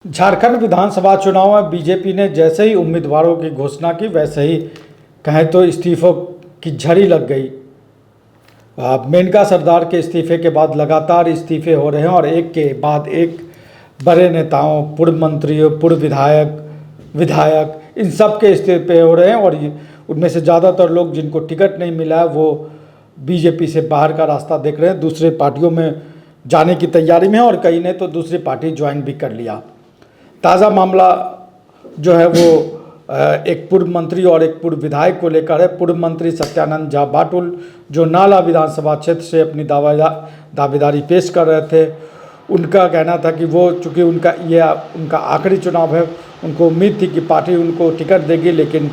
झारखंड विधानसभा चुनाव में बीजेपी ने जैसे ही उम्मीदवारों की घोषणा की वैसे ही कहें तो इस्तीफों की झड़ी लग गई। मेनका सरदार के इस्तीफे के बाद लगातार इस्तीफे हो रहे हैं और एक के बाद एक बड़े नेताओं, पूर्व मंत्रियों, पूर्व विधायक इन सब के इस्तीफे हो रहे हैं और उनमें से ज़्यादातर लोग जिनको टिकट नहीं मिला है वो बीजेपी से बाहर का रास्ता देख रहे हैं, दूसरे पार्टियों में जाने की तैयारी में है और कई ने तो दूसरी पार्टी ज्वाइन भी कर लिया। ताज़ा मामला जो है वो एक पूर्व मंत्री और एक पूर्व विधायक को लेकर है। पूर्व मंत्री सत्यानंद झा बाटुल जो नाला विधानसभा क्षेत्र से अपनी दावेदारी पेश कर रहे थे, उनका कहना था कि वो चूँकि उनका आखिरी चुनाव है, उनको उम्मीद थी कि पार्टी उनको टिकट देगी, लेकिन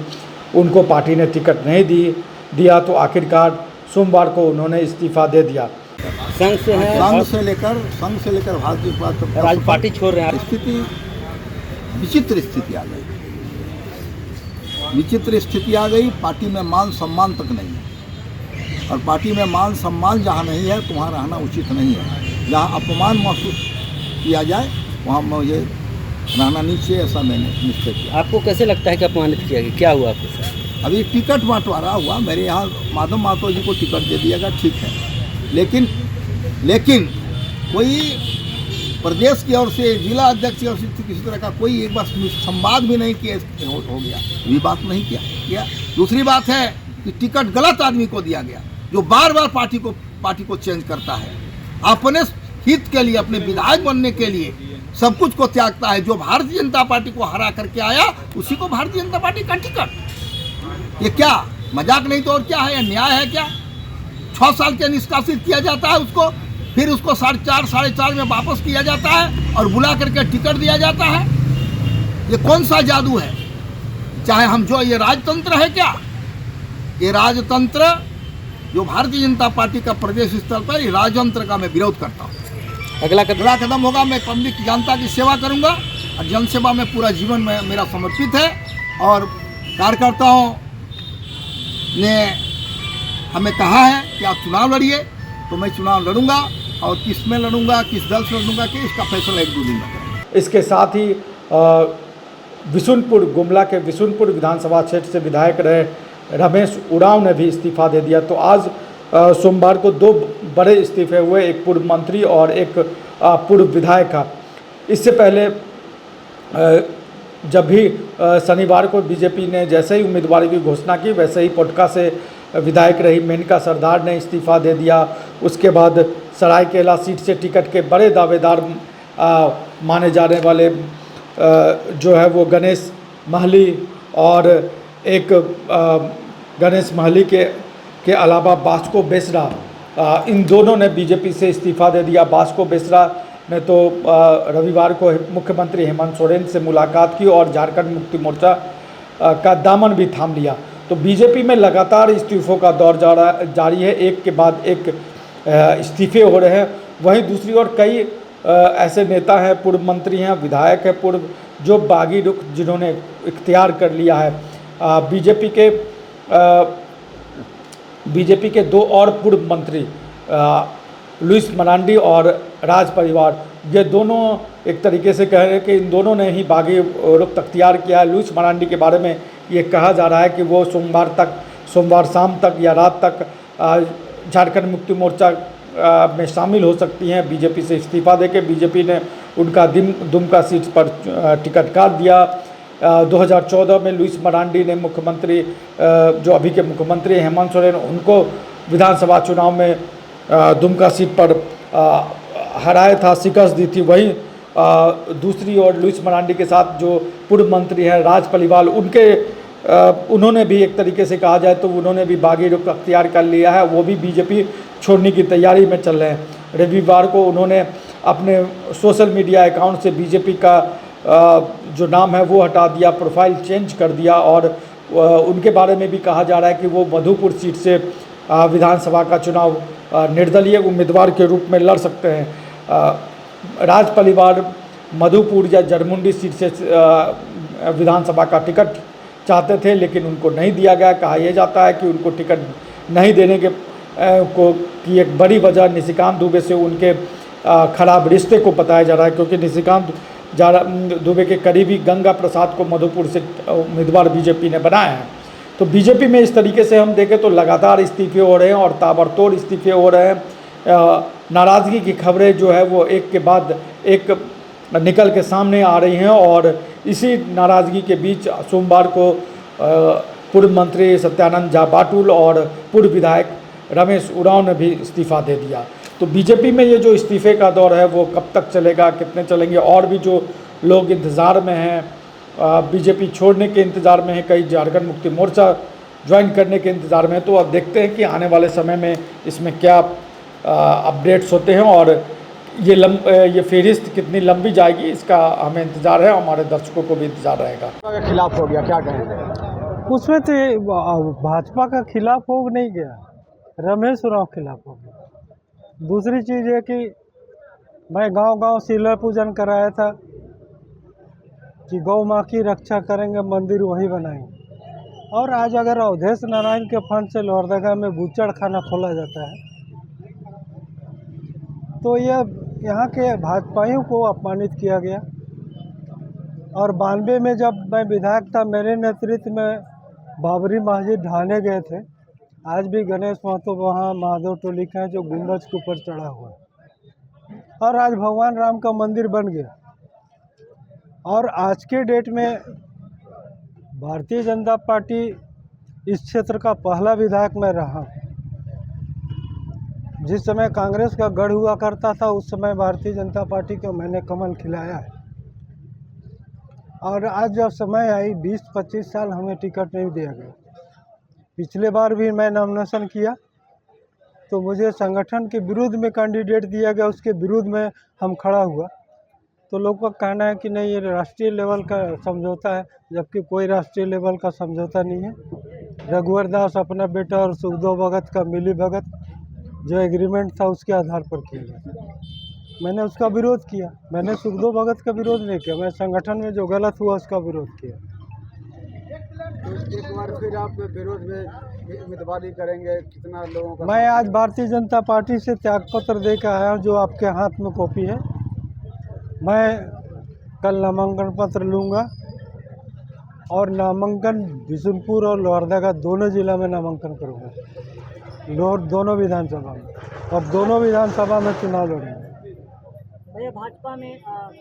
उनको पार्टी ने टिकट नहीं दिया तो आखिरकार सोमवार को उन्होंने इस्तीफा दे दिया। संघ से लेकर भाजपा तक पार्टी छोड़ रहे हैं। स्थिति विचित्र स्थिति आ गई, विचित्र स्थिति आ गई। पार्टी में मान सम्मान तक नहीं है और पार्टी में मान सम्मान जहाँ नहीं है तो वहाँ रहना उचित नहीं है। जहाँ अपमान महसूस किया जाए वहाँ मुझे रहना नीचे, ऐसा मैंने निश्चय किया। आपको कैसे लगता है कि अपमानित किया गया? क्या हुआ आपके साथ? अभी टिकट बंटवारा हुआ, मेरे यहाँ माधव महतो जी को टिकट दे दिया गया, ठीक है, लेकिन कोई प्रदेश की ओर से, जिला अध्यक्ष की ओर से किसी तरह का कोई एक बार संवाद भी नहीं किया हो गया, ये बात नहीं किया। दूसरी बात है कि टिकट गलत आदमी को दिया गया जो बार बार पार्टी को चेंज करता है, अपने हित के लिए, अपने विधायक बनने के लिए सब कुछ को त्यागता है। जो भारतीय जनता पार्टी को हरा करके आया उसी को भारतीय जनता पार्टी का टिकट। ये क्या मजाक नहीं तो और क्या है? यह न्याय है क्या? 6 साल के निष्कासित किया जाता है उसको, फिर उसको 4.5 में वापस किया जाता है और बुला करके टिकट दिया जाता है। ये कौन सा जादू है? चाहे हम जो ये राजतंत्र है क्या? ये राजतंत्र जो भारतीय जनता पार्टी का प्रदेश स्तर पर, ये राजतंत्र का मैं विरोध करता हूँ। अगला कदम होगा, मैं पब्लिक जनता की सेवा करूँगा और जनसेवा में पूरा जीवन में मेरा समर्पित है। और कार्यकर्ताओं ने हमें कहा है कि आप चुनाव लड़िए, तो मैं चुनाव लड़ूंगा और किस में लड़ूंगा, किस दल से लड़ूंगा कि इसका फैसला 1-2 दिन में करेंगे। इसके साथ ही गुमला के विशुनपुर विधानसभा क्षेत्र से विधायक रहे रमेश उरांव ने भी इस्तीफा दे दिया। तो आज सोमवार को 2 बड़े इस्तीफे हुए, एक पूर्व मंत्री और एक पूर्व विधायक का। इससे पहले जब भी शनिवार को बीजेपी ने जैसे ही उम्मीदवारी की घोषणा की वैसे ही पोटका से विधायक रही मेनका सरदार ने इस्तीफा दे दिया। उसके बाद सरायकेला सीट से टिकट के बड़े दावेदार माने जाने वाले जो है वो गणेश महली और एक गणेश महली के अलावा बास्को बेसरा, इन दोनों ने बीजेपी से इस्तीफा दे दिया। बास्को बेसरा ने तो रविवार को मुख्यमंत्री हेमंत सोरेन से मुलाकात की और झारखंड मुक्ति मोर्चा का दामन भी थाम लिया। तो बीजेपी में लगातार इस्तीफों का दौर जारी है, एक के बाद एक इस्तीफे हो रहे हैं। वहीं दूसरी ओर कई ऐसे नेता हैं, पूर्व मंत्री हैं, विधायक हैं पूर्व, जो बागी रुख जिन्होंने इख्तियार कर लिया है। बीजेपी के 2 और पूर्व मंत्री लुइस मरांडी और राज परिवार, ये दोनों एक तरीके से कह रहे हैं कि इन दोनों ने ही बागी रुख अख्तियार किया है। लुइस मरांडी के बारे में ये कहा जा रहा है कि वो सोमवार शाम तक या रात तक झारखंड मुक्ति मोर्चा में शामिल हो सकती हैं। बीजेपी से इस्तीफा देके बीजेपी ने उनका दुमका सीट पर टिकट काट दिया। 2014 में लुइस मरांडी ने मुख्यमंत्री जो अभी के मुख्यमंत्री हेमंत सोरेन, उनको विधानसभा चुनाव में दुमका सीट पर हराया था, शिकस्त दी थी। वहीं दूसरी ओर लुइस मरांडी के साथ जो पूर्व मंत्री हैं राज परिवार, उन्होंने भी एक तरीके से कहा जाए तो उन्होंने भी बागी रुख अख्तियार कर लिया है, वो भी बीजेपी छोड़ने की तैयारी में चल रहे हैं। रविवार को उन्होंने अपने सोशल मीडिया अकाउंट से बीजेपी का जो नाम है वो हटा दिया, प्रोफाइल चेंज कर दिया और उनके बारे में भी कहा जा रहा है कि वो मधुपुर सीट से विधानसभा का चुनाव निर्दलीय उम्मीदवार के रूप में लड़ सकते हैं। राज परिवार मधुपुर या जरमुंडी सीट से विधानसभा का टिकट चाहते थे, लेकिन उनको नहीं दिया गया। कहा यह जाता है कि उनको टिकट नहीं देने की एक बड़ी वजह निशिकांत दुबे से उनके खराब रिश्ते को बताया जा रहा है, क्योंकि निशिकांत दुबे के करीबी गंगा प्रसाद को मधुपुर से उम्मीदवार बीजेपी ने बनाया है। तो बीजेपी में इस तरीके से हम देखें तो लगातार इस्तीफे हो रहे हैं और ताबड़तोड़ इस्तीफे हो रहे हैं। नाराज़गी की खबरें जो है वो एक के बाद एक निकल के सामने आ रही हैं और इसी नाराज़गी के बीच सोमवार को पूर्व मंत्री सत्यानंद झा बाटुल और पूर्व विधायक रमेश उरांव ने भी इस्तीफ़ा दे दिया। तो बीजेपी में ये जो इस्तीफे का दौर है वो कब तक चलेगा, कितने चलेंगे, और भी जो लोग इंतज़ार में हैं, बीजेपी छोड़ने के इंतज़ार में है, कई झारखंड मुक्ति मोर्चा ज्वाइन करने के इंतज़ार में है। तो अब देखते हैं कि आने वाले समय में इसमें क्या अपडेट्स होते हैं और ये फहरिस्त कितनी लंबी जाएगी, इसका हमें इंतज़ार है, हमारे दर्शकों को भी इंतज़ार रहेगा। खिलाफ हो गया, क्या कहेंगे? उसमें तो भाजपा का खिलाफ हो नहीं गया, रमेश उरांव खिलाफ हो गया। दूसरी चीज़ है कि मैं गांव-गांव शिला पूजन कराया था कि गौ माँ की रक्षा करेंगे, मंदिर वहीं बनाएंगे। और आज अगर अवधेश नारायण के फंड से लोहरदगा में बूचड़ खाना खोला जाता है तो यह यहाँ के भाजपाइयों को अपमानित किया गया। और 92 में जब मैं विधायक था, मेरे नेतृत्व में बाबरी मस्जिद ढहाने गए थे। आज भी गणेश महतो वहाँ महादेव टोली का है जो गुंबज के ऊपर चढ़ा हुआ है और आज भगवान राम का मंदिर बन गया। और आज के डेट में भारतीय जनता पार्टी इस क्षेत्र का पहला विधायक मैं रहा। जिस समय कांग्रेस का गढ़ हुआ करता था उस समय भारतीय जनता पार्टी को मैंने कमल खिलाया है। और आज जब समय आई 20-25 साल हमें टिकट नहीं दिया गया। पिछले बार भी मैं नॉमिनेशन किया तो मुझे संगठन के विरुद्ध में कैंडिडेट दिया गया, उसके विरुद्ध में हम खड़ा हुआ। तो लोगों का कहना है कि नहीं ये राष्ट्रीय लेवल का समझौता है, जबकि कोई राष्ट्रीय लेवल का समझौता नहीं है। रघुवर दास अपना बेटा और सुखदेव भगत का मिली भगत जो एग्रीमेंट था उसके आधार पर किया गया। मैंने उसका विरोध किया, मैंने सुखदेव भगत का विरोध नहीं किया, मैं संगठन में जो गलत हुआ उसका विरोध किया। तो एक बार फिर आप विरोध में उम्मीदवारी करेंगे, कितना लोगों का? मैं आज भारतीय जनता पार्टी से त्यागपत्र दे के आया हूँ, जो आपके हाथ में कॉपी है। मैं कल नामांकन पत्र लूँगा और नामांकन बिशुनपुर और लोहरदगा दोनों जिला में नामांकन करूँगा, दोनों विधानसभा में, और दोनों विधानसभा में चुनाव लड़ूंगा। भैया भाजपा में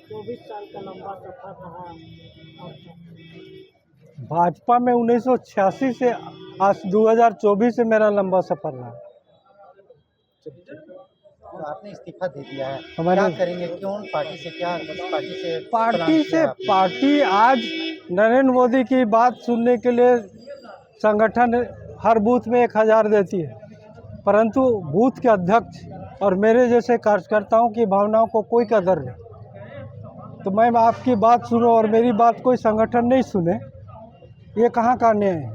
24 साल का लंबा सफर रहा। भाजपा में 1986 से आज 2024 से मेरा लंबा सफर रहा। तो आपने इस्तीफा दे दिया है, हमारे क्या करेंगे? क्यों पार्टी से, क्या पार्टी से पार्टी आज नरेंद्र मोदी की बात सुनने के लिए संगठन हर बूथ में 1000 देती है, परंतु बूथ के अध्यक्ष और मेरे जैसे कार्यकर्ताओं की भावनाओं को कोई कदर नहीं। तो मैं आपकी बात सुनूं और मेरी बात कोई संगठन नहीं सुने, ये कहाँ का न्याय है?